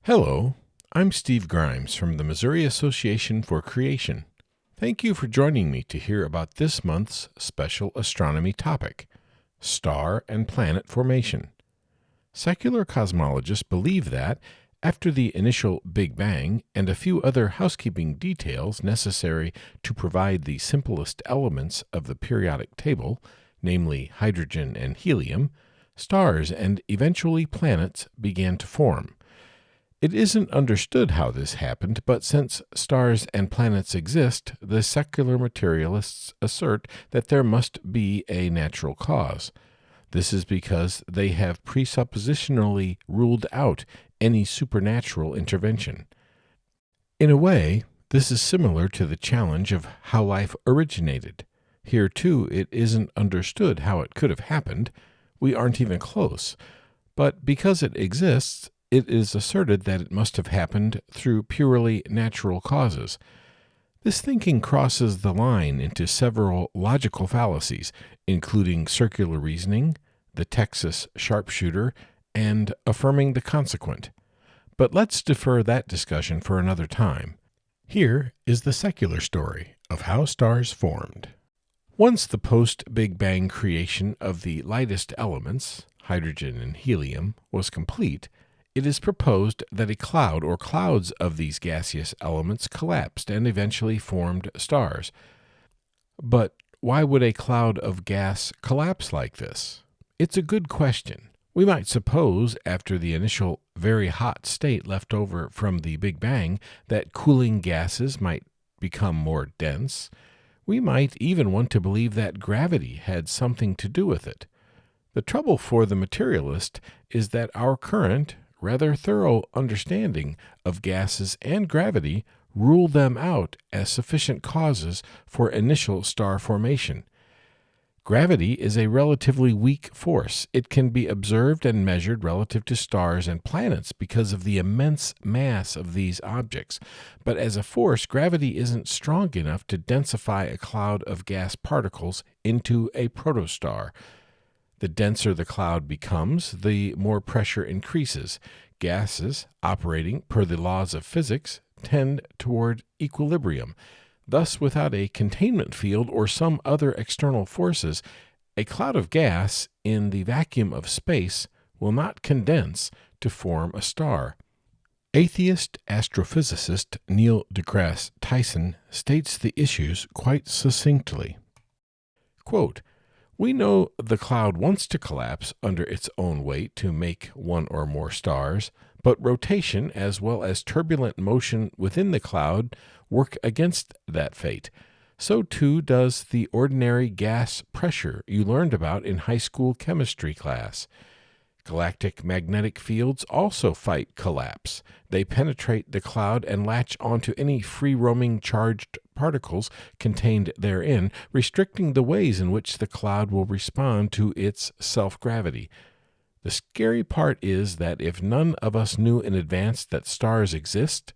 Hello, I'm Steve Grimes from the Missouri Association for Creation. Thank you for joining me to hear about this month's special astronomy topic, star and planet formation. Secular cosmologists believe that, after the initial Big Bang and a few other housekeeping details necessary to provide the simplest elements of the periodic table, namely hydrogen and helium, stars and eventually planets began to form. It isn't understood how this happened, but since stars and planets exist, the secular materialists assert that there must be a natural cause. This is because they have presuppositionally ruled out any supernatural intervention. In a way, this is similar to the challenge of how life originated. Here, too, it isn't understood how it could have happened. We aren't even close. But because it exists, it is asserted that it must have happened through purely natural causes. This thinking crosses the line into several logical fallacies, including circular reasoning, the Texas sharpshooter, and affirming the consequent. But let's defer that discussion for another time. Here is the secular story of how stars formed. Once the post-Big Bang creation of the lightest elements, hydrogen and helium, was complete, it is proposed that a cloud or clouds of these gaseous elements collapsed and eventually formed stars. But why would a cloud of gas collapse like this? It's a good question. We might suppose, after the initial very hot state left over from the Big Bang, that cooling gases might become more dense. We might even want to believe that gravity had something to do with it. The trouble for the materialist is that our current, rather thorough understanding of gases and gravity rule them out as sufficient causes for initial star formation. Gravity is a relatively weak force. It can be observed and measured relative to stars and planets because of the immense mass of these objects. But as a force, gravity isn't strong enough to densify a cloud of gas particles into a protostar. The denser the cloud becomes, the more pressure increases. Gases, operating per the laws of physics, tend toward equilibrium. Thus, without a containment field or some other external forces, a cloud of gas in the vacuum of space will not condense to form a star. Atheist astrophysicist Neil deGrasse Tyson states the issues quite succinctly. Quote, "We know the cloud wants to collapse under its own weight to make one or more stars, but rotation as well as turbulent motion within the cloud work against that fate. So too does the ordinary gas pressure you learned about in high school chemistry class. Galactic magnetic fields also fight collapse. They penetrate the cloud and latch onto any free-roaming charged particles contained therein, restricting the ways in which the cloud will respond to its self-gravity. The scary part is that if none of us knew in advance that stars exist,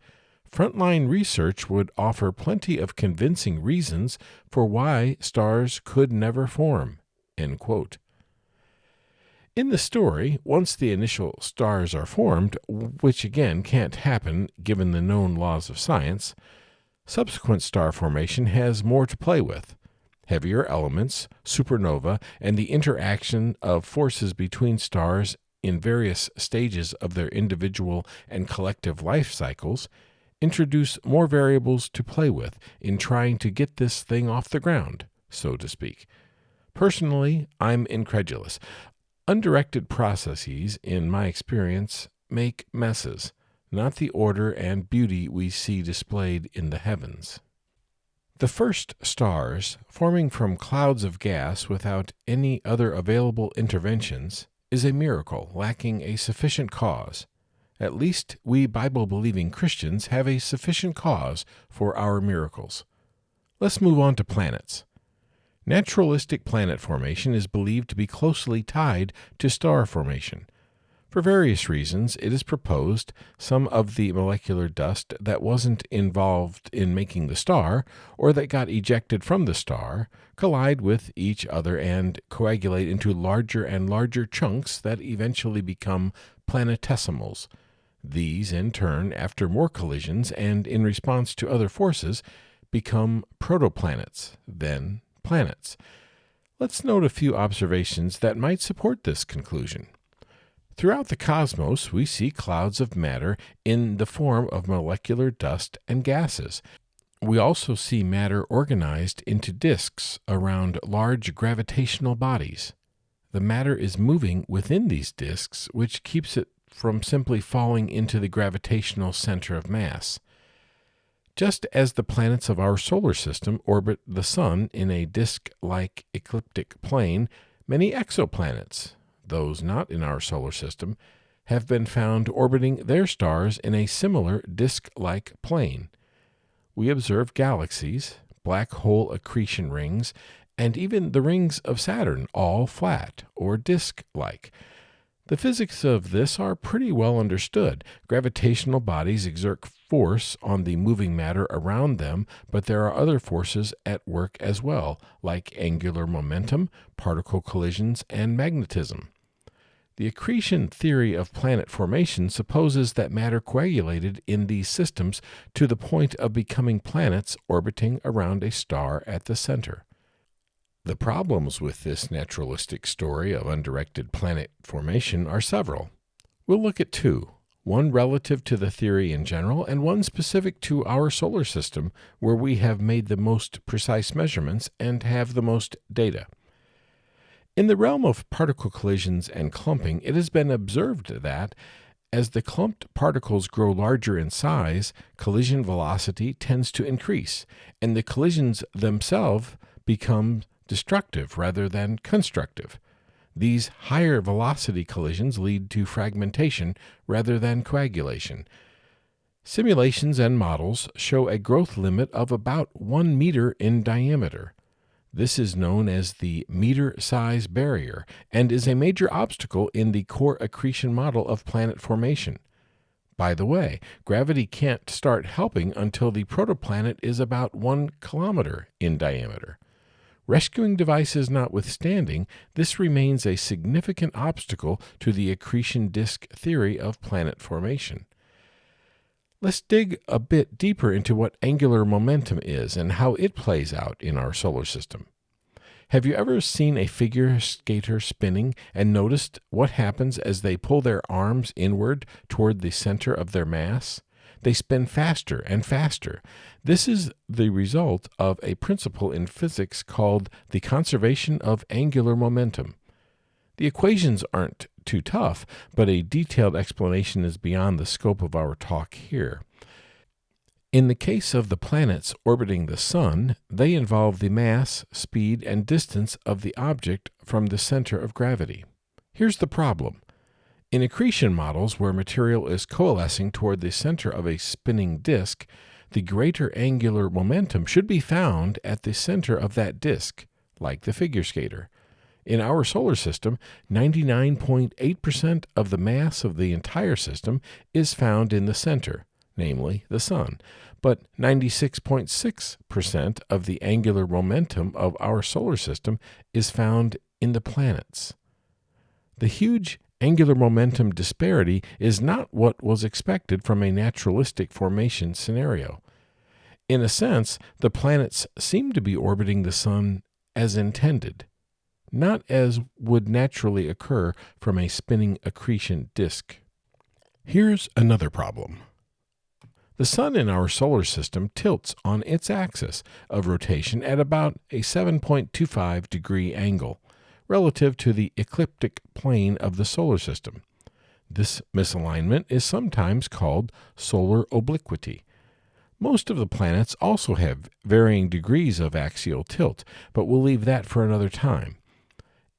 frontline research would offer plenty of convincing reasons for why stars could never form." End quote. In the story, once the initial stars are formed, which again can't happen given the known laws of science, subsequent star formation has more to play with. Heavier elements, supernova, and the interaction of forces between stars in various stages of their individual and collective life cycles introduce more variables to play with in trying to get this thing off the ground, so to speak. Personally, I'm incredulous. Undirected processes, in my experience, make messes, not the order and beauty we see displayed in the heavens. The first stars, forming from clouds of gas without any other available interventions, is a miracle lacking a sufficient cause. At least we Bible-believing Christians have a sufficient cause for our miracles. Let's move on to planets. Naturalistic planet formation is believed to be closely tied to star formation. For various reasons, it is proposed some of the molecular dust that wasn't involved in making the star, or that got ejected from the star, collide with each other and coagulate into larger and larger chunks that eventually become planetesimals. These, in turn, after more collisions and in response to other forces, become protoplanets, then planets. Let's note a few observations that might support this conclusion. Throughout the cosmos, we see clouds of matter in the form of molecular dust and gases. We also see matter organized into disks around large gravitational bodies. The matter is moving within these disks, which keeps it from simply falling into the gravitational center of mass. Just as the planets of our solar system orbit the Sun in a disk-like ecliptic plane, many exoplanets, those not in our solar system, have been found orbiting their stars in a similar disk-like plane. We observe galaxies, black hole accretion rings, and even the rings of Saturn, all flat or disk-like. The physics of this are pretty well understood. Gravitational bodies exert force on the moving matter around them, but there are other forces at work as well, like angular momentum, particle collisions, and magnetism. The accretion theory of planet formation supposes that matter coagulated in these systems to the point of becoming planets orbiting around a star at the center. The problems with this naturalistic story of undirected planet formation are several. We'll look at two, one relative to the theory in general and one specific to our solar system, where we have made the most precise measurements and have the most data. In the realm of particle collisions and clumping, it has been observed that as the clumped particles grow larger in size, collision velocity tends to increase, and the collisions themselves become destructive rather than constructive. These higher velocity collisions lead to fragmentation rather than coagulation. Simulations and models show a growth limit of about 1 meter in diameter. This is known as the meter size barrier and is a major obstacle in the core accretion model of planet formation. By the way, gravity can't start helping until the protoplanet is about 1 kilometer in diameter. Rescuing devices notwithstanding, this remains a significant obstacle to the accretion disk theory of planet formation. Let's dig a bit deeper into what angular momentum is and how it plays out in our solar system. Have you ever seen a figure skater spinning and noticed what happens as they pull their arms inward toward the center of their mass? They spin faster and faster. This is the result of a principle in physics called the conservation of angular momentum. The equations aren't too tough, but a detailed explanation is beyond the scope of our talk here. In the case of the planets orbiting the Sun, they involve the mass, speed, and distance of the object from the center of gravity. Here's the problem. In accretion models where material is coalescing toward the center of a spinning disk, the greater angular momentum should be found at the center of that disk, like the figure skater. In our solar system, 99.8% of the mass of the entire system is found in the center, namely the Sun, but 96.6% of the angular momentum of our solar system is found in the planets. The huge angular momentum disparity is not what was expected from a naturalistic formation scenario. In a sense, the planets seem to be orbiting the Sun as intended, not as would naturally occur from a spinning accretion disk. Here's another problem. The Sun in our solar system tilts on its axis of rotation at about a 7.25 degree angle, relative to the ecliptic plane of the solar system. This misalignment is sometimes called solar obliquity. Most of the planets also have varying degrees of axial tilt, but we'll leave that for another time.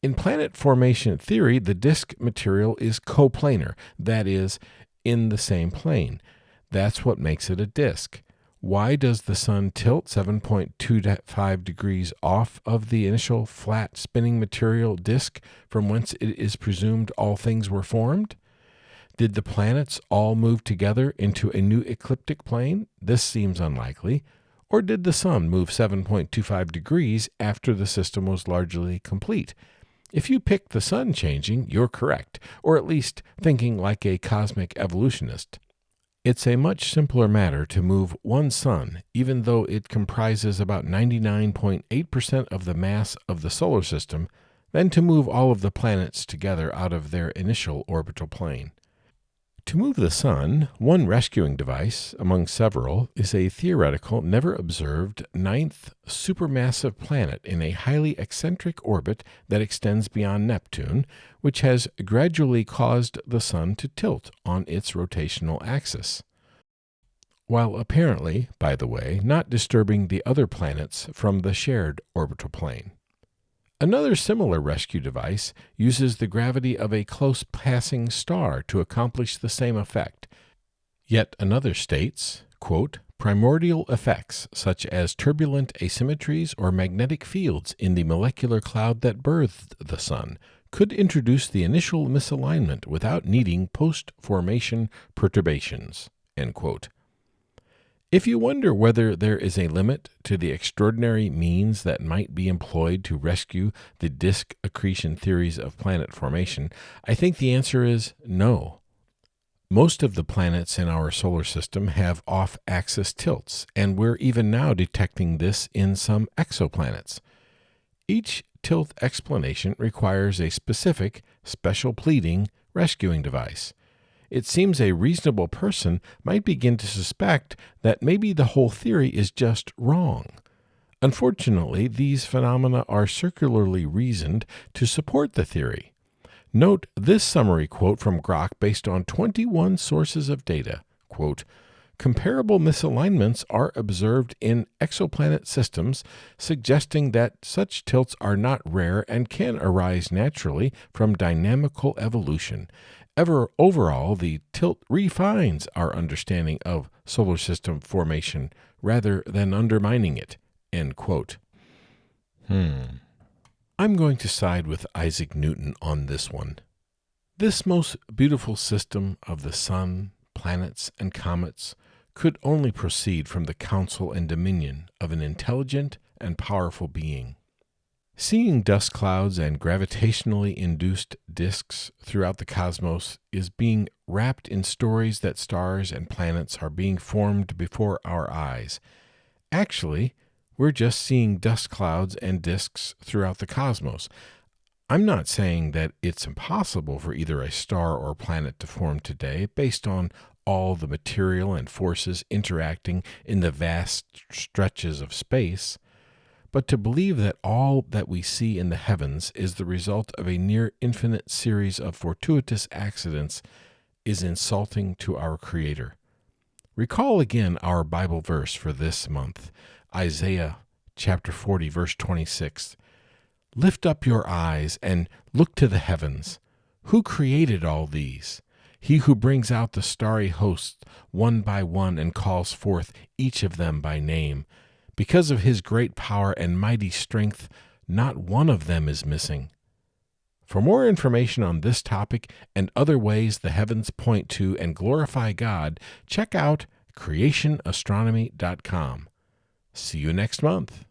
In planet formation theory, the disk material is coplanar, that is, in the same plane. That's what makes it a disk. Why does the Sun tilt 7.25 degrees off of the initial flat spinning material disk from whence it is presumed all things were formed? Did the planets all move together into a new ecliptic plane? This seems unlikely. Or did the Sun move 7.25 degrees after the system was largely complete? If you pick the sun changing, you're correct, or at least thinking like a cosmic evolutionist. It's a much simpler matter to move one sun, even though it comprises about 99.8% of the mass of the solar system, than to move all of the planets together out of their initial orbital plane. To move the sun, one rescuing device, among several, is a theoretical, never-observed, ninth supermassive planet in a highly eccentric orbit that extends beyond Neptune, which has gradually caused the sun to tilt on its rotational axis, while apparently, by the way, not disturbing the other planets from the shared orbital plane. Another similar rescue device uses the gravity of a close passing star to accomplish the same effect. Yet another states, quote, primordial effects such as turbulent asymmetries or magnetic fields in the molecular cloud that birthed the sun could introduce the initial misalignment without needing post-formation perturbations, end quote. If you wonder whether there is a limit to the extraordinary means that might be employed to rescue the disk accretion theories of planet formation, I think the answer is no. Most of the planets in our solar system have off-axis tilts, and we're even now detecting this in some exoplanets. Each tilt explanation requires a specific, special pleading rescuing device. It seems a reasonable person might begin to suspect that maybe the whole theory is just wrong. Unfortunately, these phenomena are circularly reasoned to support the theory. Note this summary quote from Grok based on 21 sources of data. Quote, comparable misalignments are observed in exoplanet systems, suggesting that such tilts are not rare and can arise naturally from dynamical evolution. Overall, the tilt refines our understanding of solar system formation rather than undermining it. End quote. I'm going to side with Isaac Newton on this one. This most beautiful system of the sun, planets, and comets could only proceed from the counsel and dominion of an intelligent and powerful being. Seeing dust clouds and gravitationally induced disks throughout the cosmos is being wrapped in stories that stars and planets are being formed before our eyes. Actually, we're just seeing dust clouds and disks throughout the cosmos. I'm not saying that it's impossible for either a star or planet to form today based on all the material and forces interacting in the vast stretches of space. But to believe that all that we see in the heavens is the result of a near-infinite series of fortuitous accidents is insulting to our Creator. Recall again our Bible verse for this month, Isaiah chapter 40, verse 26. Lift up your eyes and look to the heavens. Who created all these? He who brings out the starry hosts one by one and calls forth each of them by name. Because of his great power and mighty strength, not one of them is missing. For more information on this topic and other ways the heavens point to and glorify God, check out creationastronomy.com. See you next month.